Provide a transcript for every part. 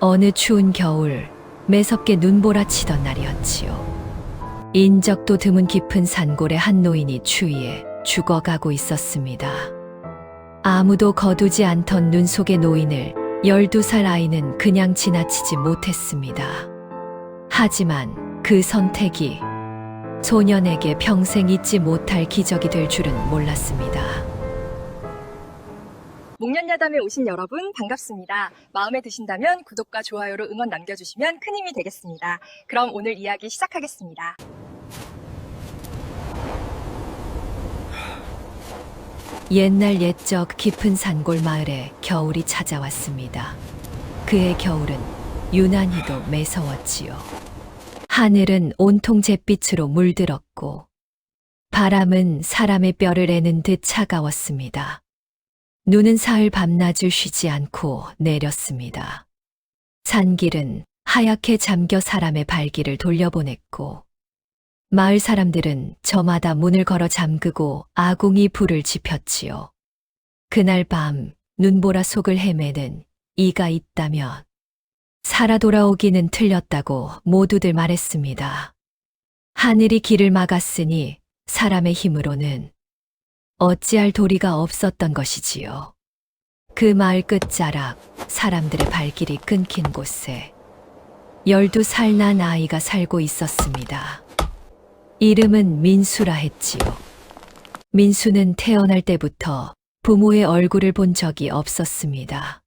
어느 추운 겨울 매섭게 눈보라치던 날이었지요. 인적도 드문 깊은 산골의 한 노인이 추위에 죽어가고 있었습니다. 아무도 거두지 않던 눈 속의 노인을 12살 아이는 그냥 지나치지 못했습니다. 하지만 그 선택이 소년에게 평생 잊지 못할 기적이 될 줄은 몰랐습니다. 목련야담에 오신 여러분 반갑습니다. 마음에 드신다면 구독과 좋아요로 응원 남겨주시면 큰 힘이 되겠습니다. 그럼 오늘 이야기 시작하겠습니다. 옛날 옛적 깊은 산골 마을에 겨울이 찾아왔습니다. 그의 겨울은 유난히도 매서웠지요. 하늘은 온통 잿빛으로 물들었고 바람은 사람의 뼈를 애는 듯 차가웠습니다. 눈은 사흘 밤낮을 쉬지 않고 내렸습니다. 산길은 하얗게 잠겨 사람의 발길을 돌려보냈고 마을 사람들은 저마다 문을 걸어 잠그고 아궁이 불을 지폈지요. 그날 밤 눈보라 속을 헤매는 이가 있다면 살아 돌아오기는 틀렸다고 모두들 말했습니다. 하늘이 길을 막았으니 사람의 힘으로는 어찌할 도리가 없었던 것이지요. 그 마을 끝자락 사람들의 발길이 끊긴 곳에 12살 난 아이가 살고 있었습니다. 이름은 민수라 했지요. 민수는 태어날 때부터 부모의 얼굴을 본 적이 없었습니다.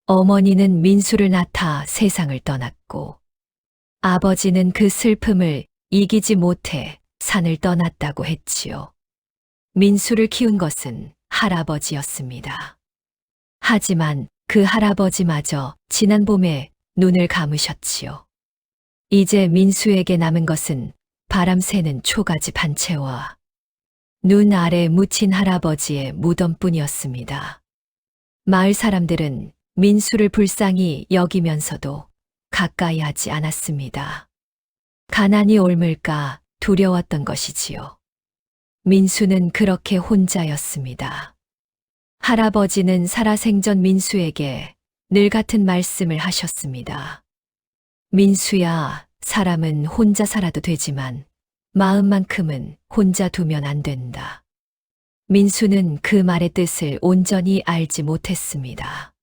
어머니는 민수를 낳다 세상을 떠났고 아버지는 그 슬픔을 이기지 못해 산을 떠났다고 했지요. 민수를 키운 것은 할아버지였습니다. 하지만 그 할아버지마저 지난 봄에 눈을 감으셨지요. 이제 민수에게 남은 것은 바람 새는 초가지 반채와 눈 아래 묻힌 할아버지의 무덤뿐이었습니다. 마을 사람들은 민수를 불쌍히 여기면서도 가까이 하지 않았습니다. 가난이 옮을까 두려웠던 것이지요. 민수는 그렇게 혼자였습니다. 할아버지는 살아생전 민수에게 늘 같은 말씀을 하셨습니다. 민수야, 사람은 혼자 살아도 되지만 마음만큼은 혼자 두면 안 된다. 민수는 그 말의 뜻을 온전히 알지 못했습니다.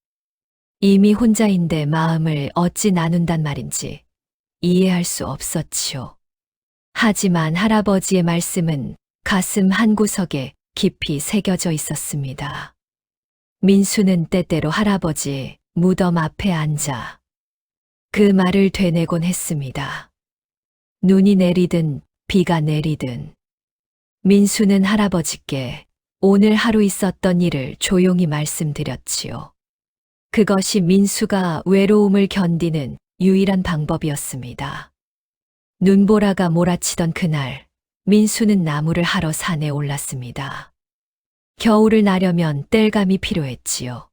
이미 혼자인데 마음을 어찌 나눈단 말인지 이해할 수 없었지요. 하지만 할아버지의 말씀은 가슴 한구석에 깊이 새겨져 있었습니다. 민수는 때때로 할아버지 무덤 앞에 앉아 그 말을 되뇌곤 했습니다. 눈이 내리든 비가 내리든 민수는 할아버지께 오늘 하루 있었던 일을 조용히 말씀드렸지요. 그것이 민수가 외로움을 견디는 유일한 방법이었습니다. 눈보라가 몰아치던 그날 민수는 나무를 하러 산에 올랐습니다. 겨울을 나려면 땔감이 필요했지요.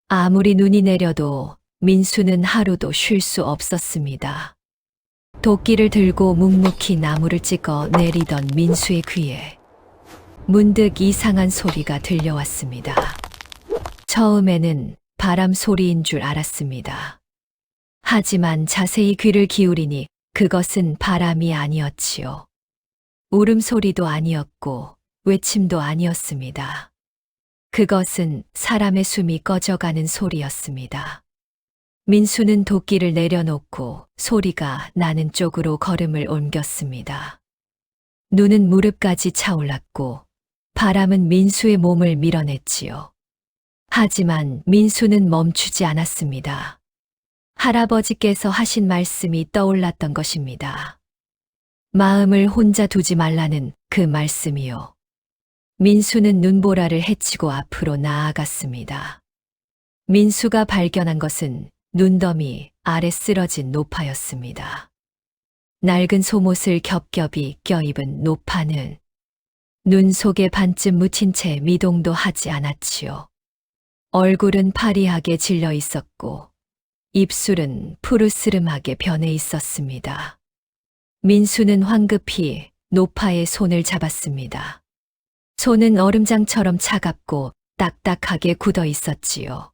아무리 눈이 내려도 민수는 하루도 쉴 수 없었습니다. 도끼를 들고 묵묵히 나무를 찍어 내리던 민수의 귀에 문득 이상한 소리가 들려왔습니다. 처음에는 바람 소리인 줄 알았습니다. 하지만 자세히 귀를 기울이니 그것은 바람이 아니었지요. 울음소리도 아니었고 외침도 아니었습니다. 그것은 사람의 숨이 꺼져가는 소리였습니다. 민수는 도끼를 내려놓고 소리가 나는 쪽으로 걸음을 옮겼습니다. 눈은 무릎까지 차올랐고 바람은 민수의 몸을 밀어냈지요. 하지만 민수는 멈추지 않았습니다. 할아버지께서 하신 말씀이 떠올랐던 것입니다. 마음을 혼자 두지 말라는 그 말씀이요. 민수는 눈보라를 헤치고 앞으로 나아갔습니다. 민수가 발견한 것은 눈더미 아래 쓰러진 노파였습니다. 낡은 속옷을 겹겹이 껴입은 노파는 눈 속에 반쯤 묻힌 채 미동도 하지 않았지요. 얼굴은 파리하게 질려 있었고 입술은 푸르스름하게 변해 있었습니다. 민수는 황급히 노파의 손을 잡았습니다. 손은 얼음장처럼 차갑고 딱딱하게 굳어 있었지요.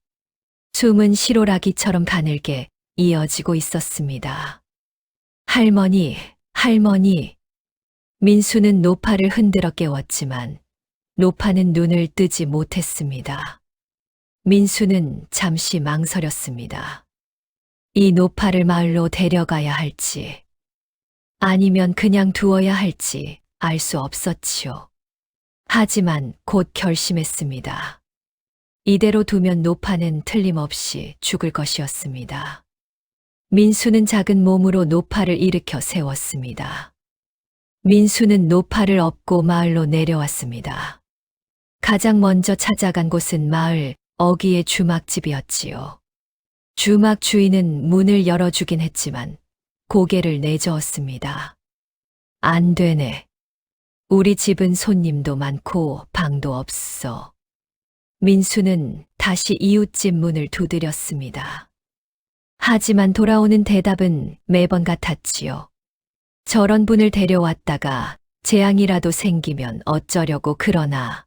숨은 실오라기처럼 가늘게 이어지고 있었습니다. 할머니, 할머니. 민수는 노파를 흔들어 깨웠지만 노파는 눈을 뜨지 못했습니다. 민수는 잠시 망설였습니다. 이 노파를 마을로 데려가야 할지, 아니면 그냥 두어야 할지 알 수 없었지요. 하지만 곧 결심했습니다. 이대로 두면 노파는 틀림없이 죽을 것이었습니다. 민수는 작은 몸으로 노파를 일으켜 세웠습니다. 민수는 노파를 업고 마을로 내려왔습니다. 가장 먼저 찾아간 곳은 마을 어귀의 주막집이었지요. 주막 주인은 문을 열어주긴 했지만 고개를 내저었습니다. 안 되네. 우리 집은 손님도 많고 방도 없어. 민수는 다시 이웃집 문을 두드렸습니다. 하지만 돌아오는 대답은 매번 같았지요. 저런 분을 데려왔다가 재앙이라도 생기면 어쩌려고 그러나.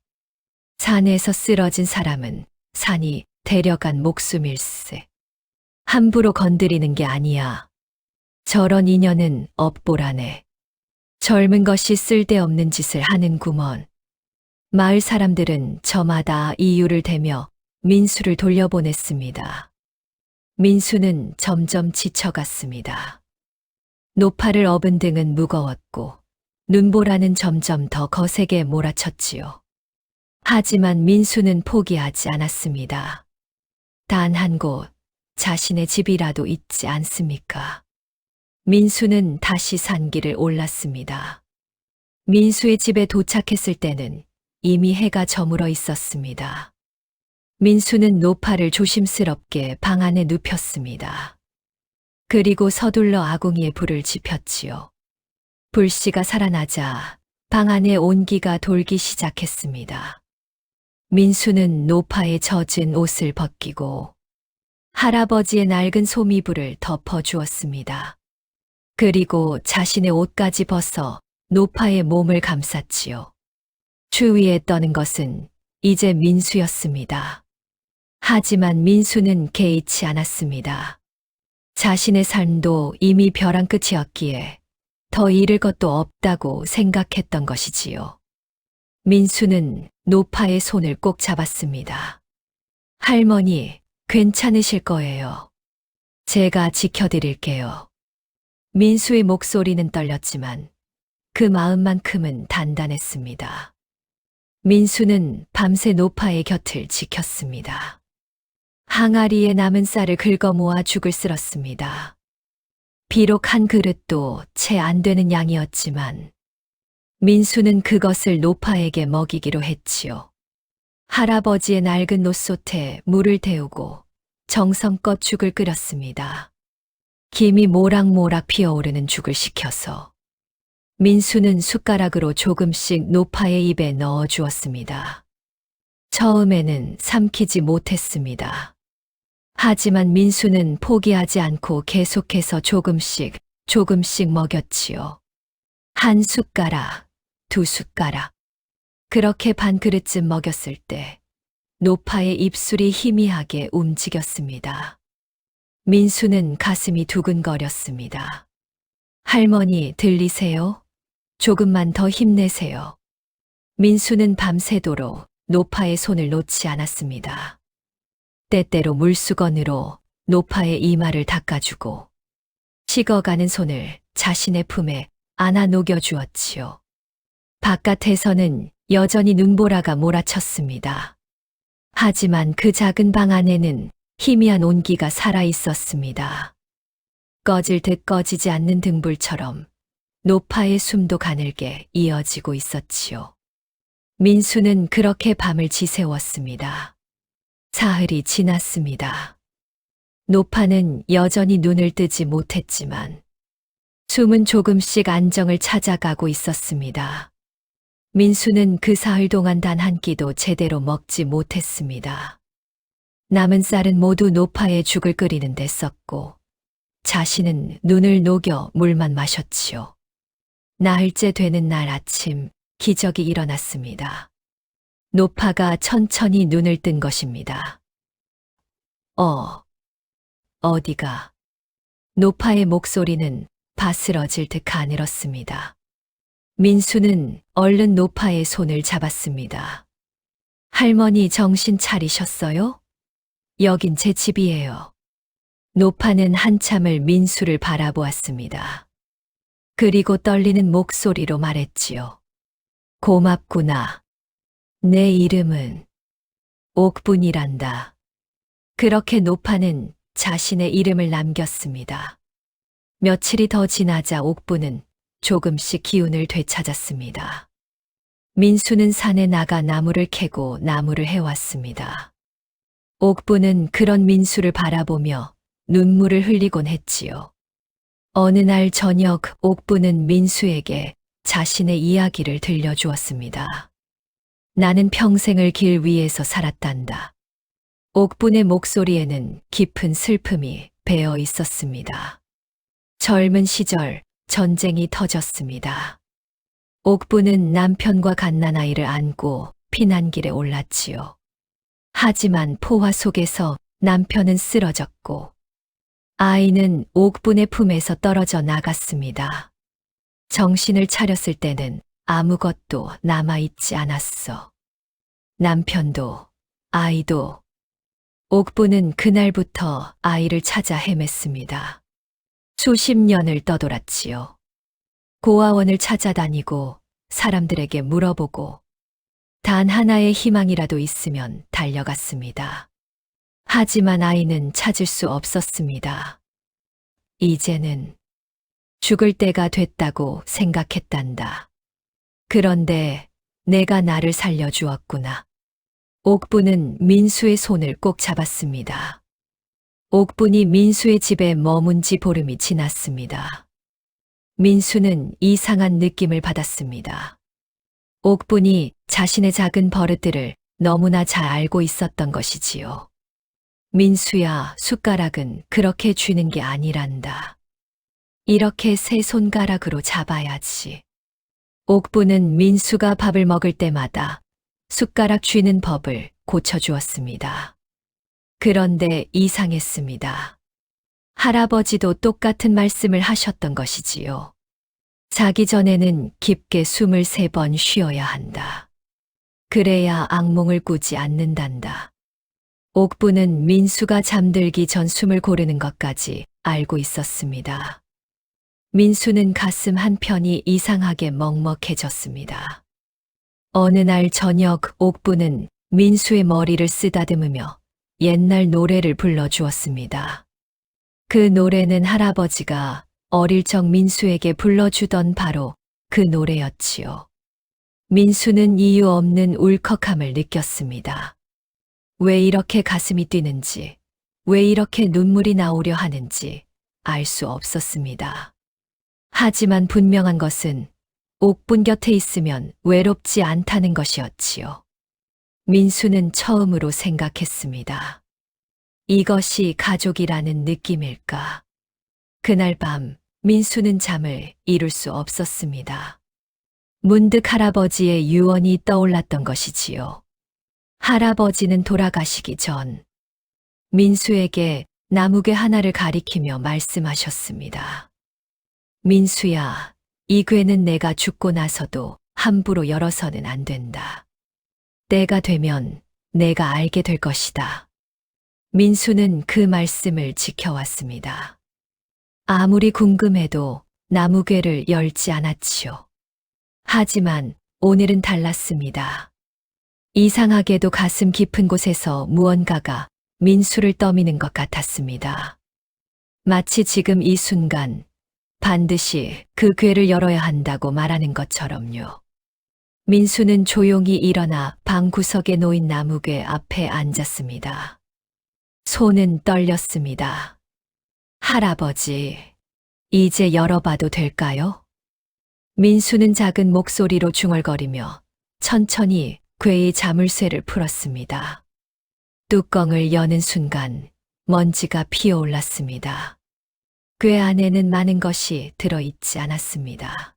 산에서 쓰러진 사람은 산이 데려간 목숨일세. 함부로 건드리는 게 아니야. 저런 인연은 업보라네. 젊은 것이 쓸데없는 짓을 하는구먼. 마을 사람들은 저마다 이유를 대며 민수를 돌려보냈습니다. 민수는 점점 지쳐갔습니다. 노파를 업은 등은 무거웠고 눈보라는 점점 더 거세게 몰아쳤지요. 하지만 민수는 포기하지 않았습니다. 단 한 곳, 자신의 집이라도 있지 않습니까? 민수는 다시 산길을 올랐습니다. 민수의 집에 도착했을 때는 이미 해가 저물어 있었습니다. 민수는 노파를 조심스럽게 방 안에 눕혔습니다. 그리고 서둘러 아궁이에 불을 지폈지요. 불씨가 살아나자 방 안에 온기가 돌기 시작했습니다. 민수는 노파에 젖은 옷을 벗기고 할아버지의 낡은 소미불을 덮어주었습니다. 그리고 자신의 옷까지 벗어 노파의 몸을 감쌌지요. 추위에 떠는 것은 이제 민수였습니다. 하지만 민수는 개의치 않았습니다. 자신의 삶도 이미 벼랑 끝이었기에 더 잃을 것도 없다고 생각했던 것이지요. 민수는 노파의 손을 꼭 잡았습니다. 할머니, 괜찮으실 거예요. 제가 지켜드릴게요. 민수의 목소리는 떨렸지만 그 마음만큼은 단단했습니다. 민수는 밤새 노파의 곁을 지켰습니다. 항아리에 남은 쌀을 긁어 모아 죽을 쓸었습니다. 비록 한 그릇도 채 안 되는 양이었지만 민수는 그것을 노파에게 먹이기로 했지요. 할아버지의 낡은 노솥에 물을 데우고 정성껏 죽을 끓였습니다. 김이 모락모락 피어오르는 죽을 식혀서 민수는 숟가락으로 조금씩 노파의 입에 넣어 주었습니다. 처음에는 삼키지 못했습니다. 하지만 민수는 포기하지 않고 계속해서 조금씩 먹였지요. 한 숟가락, 두 숟가락. 그렇게 반 그릇쯤 먹였을 때 노파의 입술이 희미하게 움직였습니다. 민수는 가슴이 두근거렸습니다. 할머니, 들리세요? 조금만 더 힘내세요. 민수는 밤새도록 노파의 손을 놓지 않았습니다. 때때로 물수건으로 노파의 이마를 닦아주고 식어가는 손을 자신의 품에 안아 녹여주었지요. 바깥에서는 여전히 눈보라가 몰아쳤습니다. 하지만 그 작은 방 안에는 희미한 온기가 살아 있었습니다. 꺼질 듯 꺼지지 않는 등불처럼 노파의 숨도 가늘게 이어지고 있었지요. 민수는 그렇게 밤을 지새웠습니다. 사흘이 지났습니다. 노파는 여전히 눈을 뜨지 못했지만 숨은 조금씩 안정을 찾아가고 있었습니다. 민수는 그 사흘 동안 단 한 끼도 제대로 먹지 못했습니다. 남은 쌀은 모두 노파의 죽을 끓이는 데 썼고 자신은 눈을 녹여 물만 마셨지요. 나흘째 되는 날 아침 기적이 일어났습니다. 노파가 천천히 눈을 뜬 것입니다. 어디가? 노파의 목소리는 바스러질 듯 가늘었습니다. 민수는 얼른 노파의 손을 잡았습니다. 할머니 정신 차리셨어요? 여긴 제 집이에요. 노파는 한참을 민수를 바라보았습니다. 그리고 떨리는 목소리로 말했지요. 고맙구나. 내 이름은 옥분이란다. 그렇게 노파는 자신의 이름을 남겼습니다. 며칠이 더 지나자 옥분은 조금씩 기운을 되찾았습니다. 민수는 산에 나가 나무를 캐고 나무를 해왔습니다. 옥분은 그런 민수를 바라보며 눈물을 흘리곤 했지요. 어느 날 저녁 옥분은 민수에게 자신의 이야기를 들려주었습니다. 나는 평생을 길 위에서 살았단다. 옥분의 목소리에는 깊은 슬픔이 배어 있었습니다. 젊은 시절 전쟁이 터졌습니다. 옥분은 남편과 갓난아이를 안고 피난길에 올랐지요. 하지만 포화 속에서 남편은 쓰러졌고 아이는 옥분의 품에서 떨어져 나갔습니다. 정신을 차렸을 때는 아무것도 남아있지 않았어. 남편도 아이도. 옥분은 그날부터 아이를 찾아 헤맸습니다. 수십 년을 떠돌았지요. 고아원을 찾아다니고 사람들에게 물어보고 단 하나의 희망이라도 있으면 달려갔습니다. 하지만 아이는 찾을 수 없었습니다. 이제는 죽을 때가 됐다고 생각했단다. 그런데 내가 나를 살려주었구나. 옥분은 민수의 손을 꼭 잡았습니다. 옥분이 민수의 집에 머문 지 보름이 지났습니다. 민수는 이상한 느낌을 받았습니다. 옥분이 자신의 작은 버릇들을 너무나 잘 알고 있었던 것이지요. 민수야, 숟가락은 그렇게 쥐는 게 아니란다. 이렇게 세 손가락으로 잡아야지. 옥분은 민수가 밥을 먹을 때마다 숟가락 쥐는 법을 고쳐주었습니다. 그런데 이상했습니다. 할아버지도 똑같은 말씀을 하셨던 것이지요. 자기 전에는 깊게 숨을 3번 쉬어야 한다. 그래야 악몽을 꾸지 않는단다. 옥분은 민수가 잠들기 전 숨을 고르는 것까지 알고 있었습니다. 민수는 가슴 한편이 이상하게 먹먹해졌습니다. 어느 날 저녁 옥분은 민수의 머리를 쓰다듬으며 옛날 노래를 불러주었습니다. 그 노래는 할아버지가 어릴 적 민수에게 불러주던 바로 그 노래였지요. 민수는 이유 없는 울컥함을 느꼈습니다. 왜 이렇게 가슴이 뛰는지, 왜 이렇게 눈물이 나오려 하는지 알 수 없었습니다. 하지만 분명한 것은 옥분 곁에 있으면 외롭지 않다는 것이었지요. 민수는 처음으로 생각했습니다. 이것이 가족이라는 느낌일까? 그날 밤 민수는 잠을 이룰 수 없었습니다. 문득 할아버지의 유언이 떠올랐던 것이지요. 할아버지는 돌아가시기 전 민수에게 나무괴 하나를 가리키며 말씀하셨습니다. 민수야, 이 괴는 내가 죽고 나서도 함부로 열어서는 안 된다. 때가 되면 내가 알게 될 것이다. 민수는 그 말씀을 지켜왔습니다. 아무리 궁금해도 나무괴를 열지 않았지요. 하지만 오늘은 달랐습니다. 이상하게도 가슴 깊은 곳에서 무언가가 민수를 떠미는 것 같았습니다. 마치 지금 이 순간 반드시 그 괴를 열어야 한다고 말하는 것처럼요. 민수는 조용히 일어나 방 구석에 놓인 나무괴 앞에 앉았습니다. 손은 떨렸습니다. 할아버지, 이제 열어봐도 될까요? 민수는 작은 목소리로 중얼거리며 천천히 괴의 자물쇠를 풀었습니다. 뚜껑을 여는 순간 먼지가 피어올랐습니다. 괴 안에는 많은 것이 들어있지 않았습니다.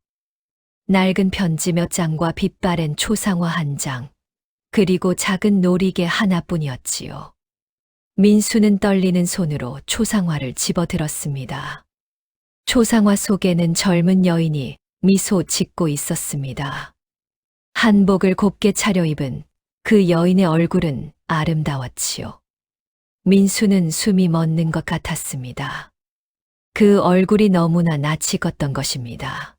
낡은 편지 몇 장과 빛바랜 초상화 1장, 그리고 작은 놀이개 하나뿐이었지요. 민수는 떨리는 손으로 초상화를 집어들었습니다. 초상화 속에는 젊은 여인이 미소 짓고 있었습니다. 한복을 곱게 차려입은 그 여인의 얼굴은 아름다웠지요. 민수는 숨이 멎는 것 같았습니다. 그 얼굴이 너무나 낯이 걷던 것입니다.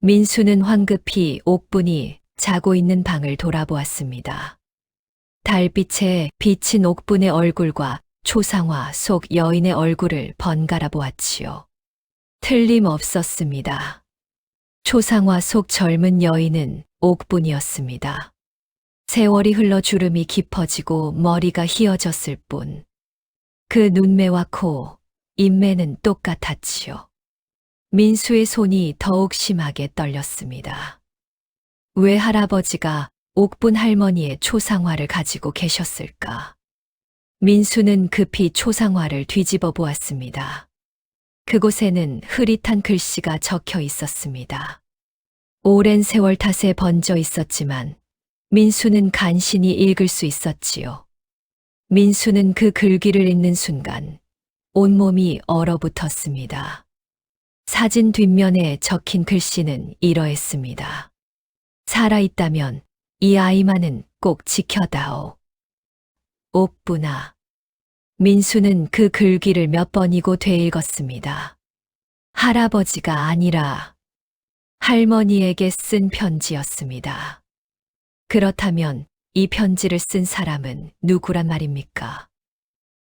민수는 황급히 옥분이 자고 있는 방을 돌아보았습니다. 달빛에 비친 옥분의 얼굴과 초상화 속 여인의 얼굴을 번갈아 보았지요. 틀림없었습니다. 초상화 속 젊은 여인은 옥분이었습니다. 세월이 흘러 주름이 깊어지고 머리가 휘어졌을 뿐. 그 눈매와 코, 인매는 똑같았지요. 민수의 손이 더욱 심하게 떨렸습니다. 왜 할아버지가 옥분 할머니의 초상화를 가지고 계셨을까? 민수는 급히 초상화를 뒤집어 보았습니다. 그곳에는 흐릿한 글씨가 적혀 있었습니다. 오랜 세월 탓에 번져 있었지만 민수는 간신히 읽을 수 있었지요. 민수는 그 글귀를 읽는 순간 온몸이 얼어붙었습니다. 사진 뒷면에 적힌 글씨는 이러했습니다. 살아있다면 이 아이만은 꼭 지켜다오. 옥분아. 민수는 그 글귀를 몇 번이고 되읽었습니다. 할아버지가 아니라 할머니에게 쓴 편지였습니다. 그렇다면 이 편지를 쓴 사람은 누구란 말입니까?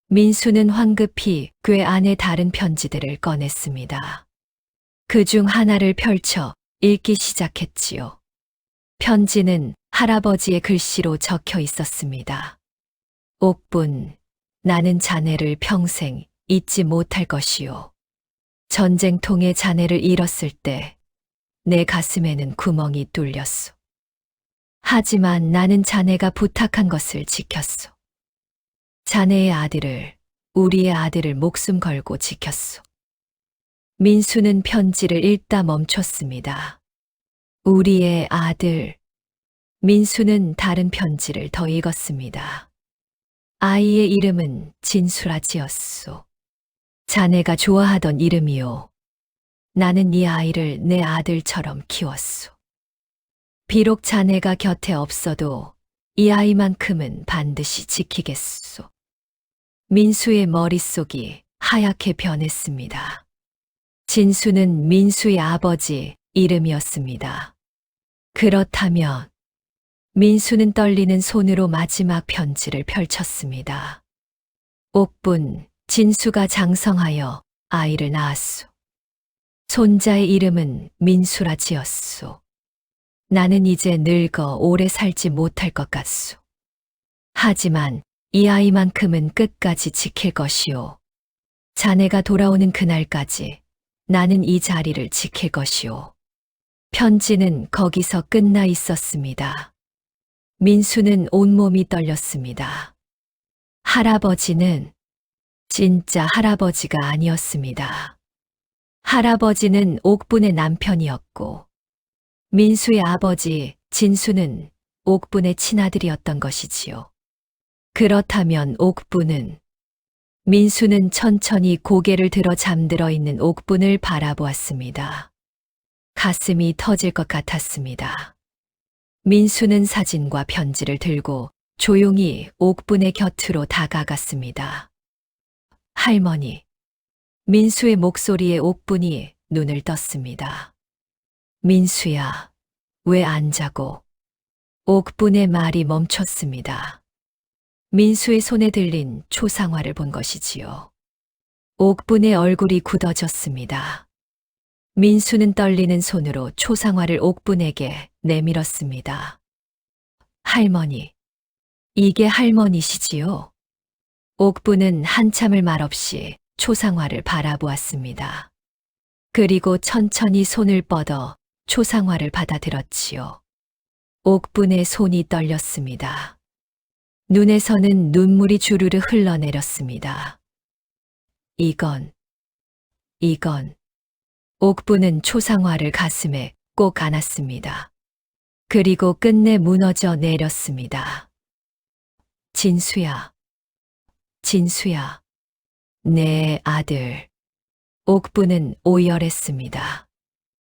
민수는 황급히 꽤 안에 다른 편지들을 꺼냈습니다. 그 중 하나를 펼쳐 읽기 시작했지요. 편지는 할아버지의 글씨로 적혀 있었습니다. 옥분, 나는 자네를 평생 잊지 못할 것이요. 전쟁통에 자네를 잃었을 때 내 가슴에는 구멍이 뚫렸소. 하지만 나는 자네가 부탁한 것을 지켰소. 자네의 아들을, 우리의 아들을 목숨 걸고 지켰소. 민수는 편지를 읽다 멈췄습니다. 우리의 아들. 민수는 다른 편지를 더 읽었습니다. 아이의 이름은 진수라 지었소. 자네가 좋아하던 이름이요. 나는 이 아이를 내 아들처럼 키웠소. 비록 자네가 곁에 없어도 이 아이만큼은 반드시 지키겠소. 민수의 머릿속이 하얗게 변했습니다. 진수는 민수의 아버지 이름이었습니다. 그렇다면 민수는 떨리는 손으로 마지막 편지를 펼쳤습니다. 옥분, 진수가 장성하여 아이를 낳았소. 손자의 이름은 민수라 지었소. 나는 이제 늙어 오래 살지 못할 것 같소. 하지만 이 아이만큼은 끝까지 지킬 것이오. 자네가 돌아오는 그날까지 나는 이 자리를 지킬 것이오. 편지는 거기서 끝나 있었습니다. 민수는 온몸이 떨렸습니다. 할아버지는 진짜 할아버지가 아니었습니다. 할아버지는 옥분의 남편이었고 민수의 아버지 진수는 옥분의 친아들이었던 것이지요. 그렇다면 옥분은 민수는 천천히 고개를 들어 잠들어 있는 옥분을 바라보았습니다. 가슴이 터질 것 같았습니다. 민수는 사진과 편지를 들고 조용히 옥분의 곁으로 다가갔습니다. 할머니. 민수의 목소리에 옥분이 눈을 떴습니다. 민수야, 왜 안 자고? 옥분의 말이 멈췄습니다. 민수의 손에 들린 초상화를 본 것이지요. 옥분의 얼굴이 굳어졌습니다. 민수는 떨리는 손으로 초상화를 옥분에게 내밀었습니다. 할머니, 이게 할머니시지요? 옥분은 한참을 말없이 초상화를 바라보았습니다. 그리고 천천히 손을 뻗어 초상화를 받아들었지요. 옥분의 손이 떨렸습니다. 눈에서는 눈물이 주르르 흘러내렸습니다. 이건. 옥분은 초상화를 가슴에 꼭 안았습니다. 그리고 끝내 무너져 내렸습니다. 진수야. 진수야, 내 아들. 옥부는 오열했습니다.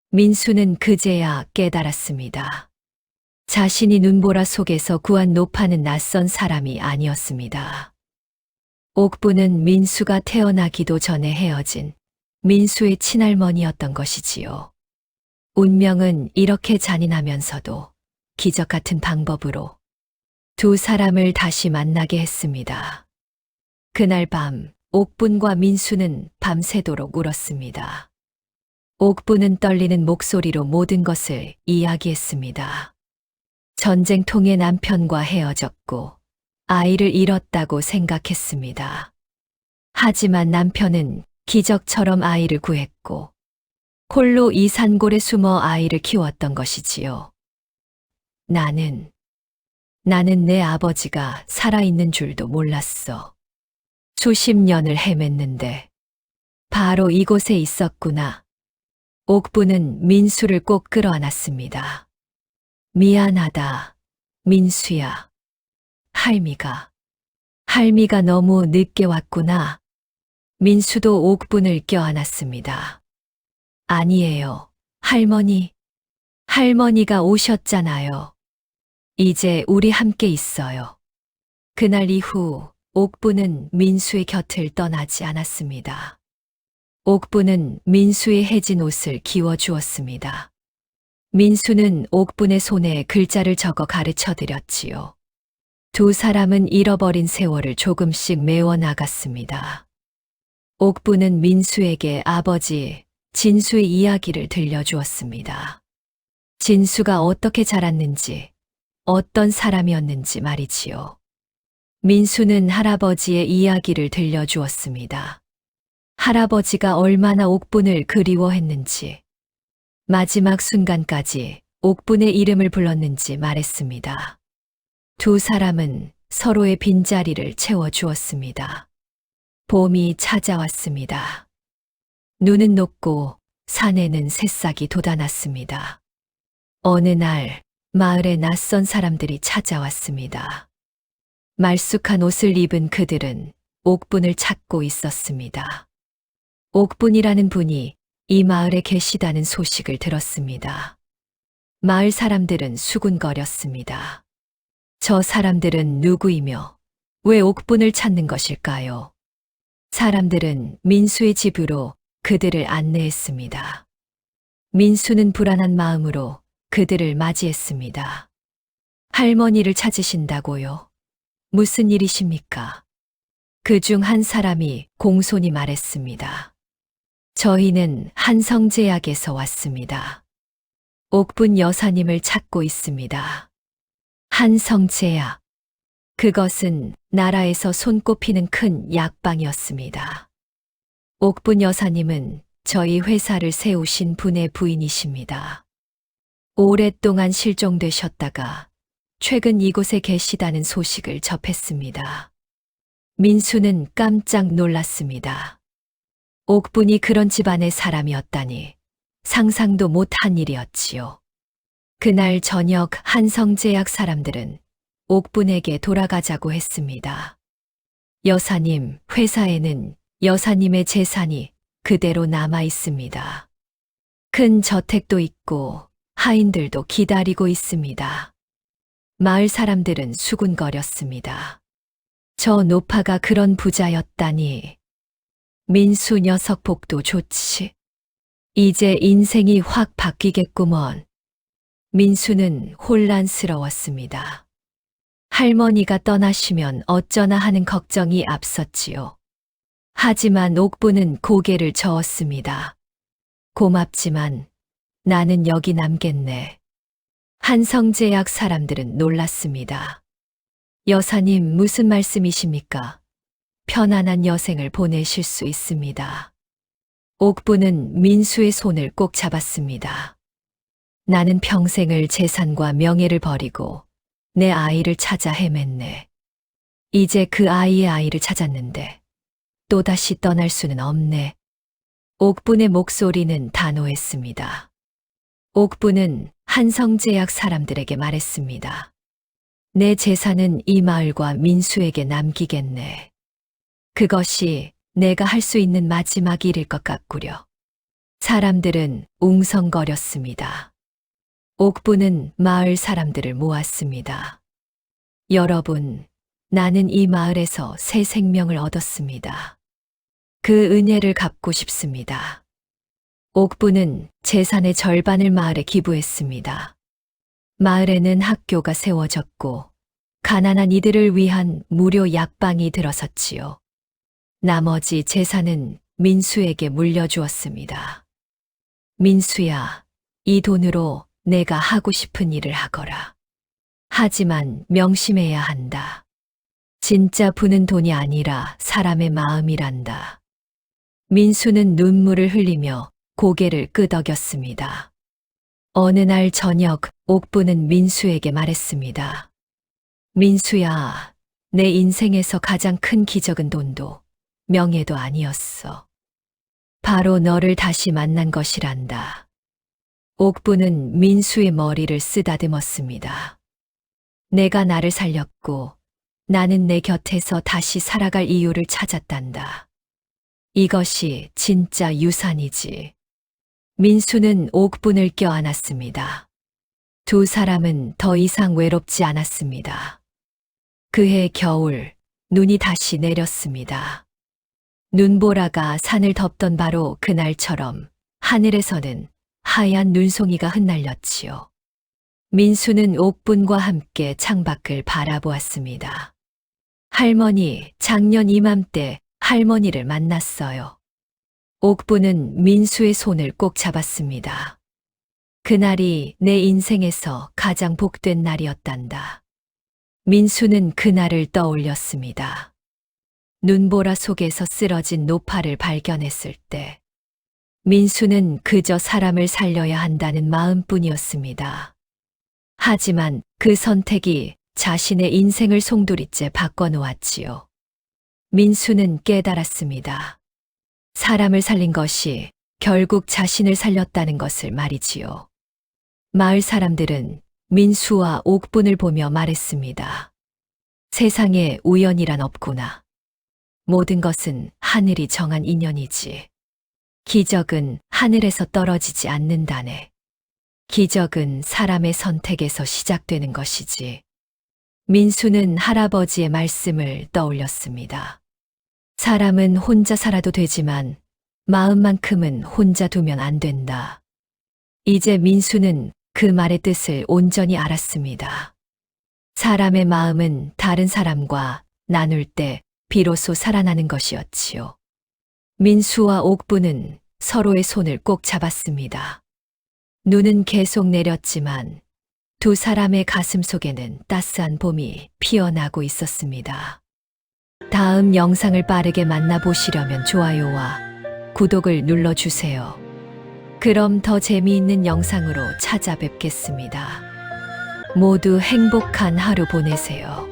민수는 그제야 깨달았습니다. 자신이 눈보라 속에서 구한 노파는 낯선 사람이 아니었습니다. 옥부는 민수가 태어나기도 전에 헤어진 민수의 친할머니였던 것이지요. 운명은 이렇게 잔인하면서도 기적 같은 방법으로 두 사람을 다시 만나게 했습니다. 그날 밤 옥분과 민수는 밤새도록 울었습니다. 옥분은 떨리는 목소리로 모든 것을 이야기했습니다. 전쟁통에 남편과 헤어졌고 아이를 잃었다고 생각했습니다. 하지만 남편은 기적처럼 아이를 구했고 홀로 이 산골에 숨어 아이를 키웠던 것이지요. 나는 내 아버지가 살아있는 줄도 몰랐어. 수십 년을 헤맸는데 바로 이곳에 있었구나. 옥부는 민수를 꼭 끌어안았습니다. 미안하다, 민수야. 할미가 너무 늦게 왔구나. 민수도 옥분을 껴안았습니다. 아니에요, 할머니. 할머니가 오셨잖아요. 이제 우리 함께 있어요. 그날 이후 옥부는 민수의 곁을 떠나지 않았습니다. 옥부는 민수의 해진 옷을 기워 주었습니다. 민수는 옥분의 손에 글자를 적어 가르쳐 드렸지요. 두 사람은 잃어버린 세월을 조금씩 메워 나갔습니다. 옥부는 민수에게 아버지 진수의 이야기를 들려주었습니다. 진수가 어떻게 자랐는지, 어떤 사람이었는지 말이지요. 민수는 할아버지의 이야기를 들려주었습니다. 할아버지가 얼마나 옥분을 그리워했는지, 마지막 순간까지 옥분의 이름을 불렀는지 말했습니다. 두 사람은 서로의 빈자리를 채워주었습니다. 봄이 찾아왔습니다. 눈은 녹고 산에는 새싹이 돋아났습니다. 어느 날 마을에 낯선 사람들이 찾아왔습니다. 말쑥한 옷을 입은 그들은 옥분을 찾고 있었습니다. 옥분이라는 분이 이 마을에 계시다는 소식을 들었습니다. 마을 사람들은 수군거렸습니다. 저 사람들은 누구이며 왜 옥분을 찾는 것일까요? 사람들은 민수의 집으로 그들을 안내했습니다. 민수는 불안한 마음으로 그들을 맞이했습니다. 할머니를 찾으신다고요? 무슨 일이십니까? 그중 한 사람이 공손히 말했습니다. 저희는 한성제약에서 왔습니다. 옥분 여사님을 찾고 있습니다. 한성제약. 그것은 나라에서 손꼽히는 큰 약방이었습니다. 옥분 여사님은 저희 회사를 세우신 분의 부인이십니다. 오랫동안 실종되셨다가 최근 이곳에 계시다는 소식을 접했습니다. 민수는 깜짝 놀랐습니다. 옥분이 그런 집안의 사람이었다니 상상도 못한 일이었지요. 그날 저녁 한성제약 사람들은 옥분에게 돌아가자고 했습니다. 여사님, 회사에는 여사님의 재산이 그대로 남아 있습니다. 큰 저택도 있고 하인들도 기다리고 있습니다. 마을 사람들은 수군거렸습니다. 저 노파가 그런 부자였다니. 민수 녀석 복도 좋지. 이제 인생이 확 바뀌겠구먼. 민수는 혼란스러웠습니다. 할머니가 떠나시면 어쩌나 하는 걱정이 앞섰지요. 하지만 옥부는 고개를 저었습니다. 고맙지만 나는 여기 남겠네. 한성제약 사람들은 놀랐습니다. 여사님, 무슨 말씀이십니까? 편안한 여생을 보내실 수 있습니다. 옥부는 민수의 손을 꼭 잡았습니다. 나는 평생을 재산과 명예를 버리고 내 아이를 찾아 헤맸네. 이제 그 아이의 아이를 찾았는데 또다시 떠날 수는 없네. 옥분의 목소리는 단호했습니다. 옥분은 한성제약 사람들에게 말했습니다. 내 재산은 이 마을과 민수에게 남기겠네. 그것이 내가 할 수 있는 마지막 일일 것 같구려. 사람들은 웅성거렸습니다. 옥부는 마을 사람들을 모았습니다. 여러분, 나는 이 마을에서 새 생명을 얻었습니다. 그 은혜를 갚고 싶습니다. 옥부는 재산의 절반을 마을에 기부했습니다. 마을에는 학교가 세워졌고 가난한 이들을 위한 무료 약방이 들어섰지요. 나머지 재산은 민수에게 물려주었습니다. 민수야, 이 돈으로 내가 하고 싶은 일을 하거라. 하지만 명심해야 한다. 진짜 부는 돈이 아니라 사람의 마음이란다. 민수는 눈물을 흘리며 고개를 끄덕였습니다. 어느 날 저녁 옥부는 민수에게 말했습니다. 민수야, 내 인생에서 가장 큰 기적은 돈도 명예도 아니었어. 바로 너를 다시 만난 것이란다. 옥부는 민수의 머리를 쓰다듬었습니다. 내가 나를 살렸고 나는 내 곁에서 다시 살아갈 이유를 찾았단다. 이것이 진짜 유산이지. 민수는 옥분을 껴안았습니다. 두 사람은 더 이상 외롭지 않았습니다. 그해 겨울, 눈이 다시 내렸습니다. 눈보라가 산을 덮던 바로 그날처럼 하늘에서는 하얀 눈송이가 흩날렸지요. 민수는 옥분과 함께 창밖을 바라보았습니다. 할머니, 작년 이맘때 할머니를 만났어요. 옥분은 민수의 손을 꼭 잡았습니다. 그날이 내 인생에서 가장 복된 날이었단다. 민수는 그날을 떠올렸습니다. 눈보라 속에서 쓰러진 노파를 발견했을 때 민수는 그저 사람을 살려야 한다는 마음뿐이었습니다. 하지만 그 선택이 자신의 인생을 송두리째 바꿔놓았지요. 민수는 깨달았습니다. 사람을 살린 것이 결국 자신을 살렸다는 것을 말이지요. 마을 사람들은 민수와 옥분을 보며 말했습니다. 세상에 우연이란 없구나. 모든 것은 하늘이 정한 인연이지. 기적은 하늘에서 떨어지지 않는다네. 기적은 사람의 선택에서 시작되는 것이지. 민수는 할아버지의 말씀을 떠올렸습니다. 사람은 혼자 살아도 되지만 마음만큼은 혼자 두면 안 된다. 이제 민수는 그 말의 뜻을 온전히 알았습니다. 사람의 마음은 다른 사람과 나눌 때 비로소 살아나는 것이었지요. 민수와 옥부는 서로의 손을 꼭 잡았습니다. 눈은 계속 내렸지만 두 사람의 가슴 속에는 따스한 봄이 피어나고 있었습니다. 다음 영상을 빠르게 만나보시려면 좋아요와 구독을 눌러주세요. 그럼 더 재미있는 영상으로 찾아뵙겠습니다. 모두 행복한 하루 보내세요.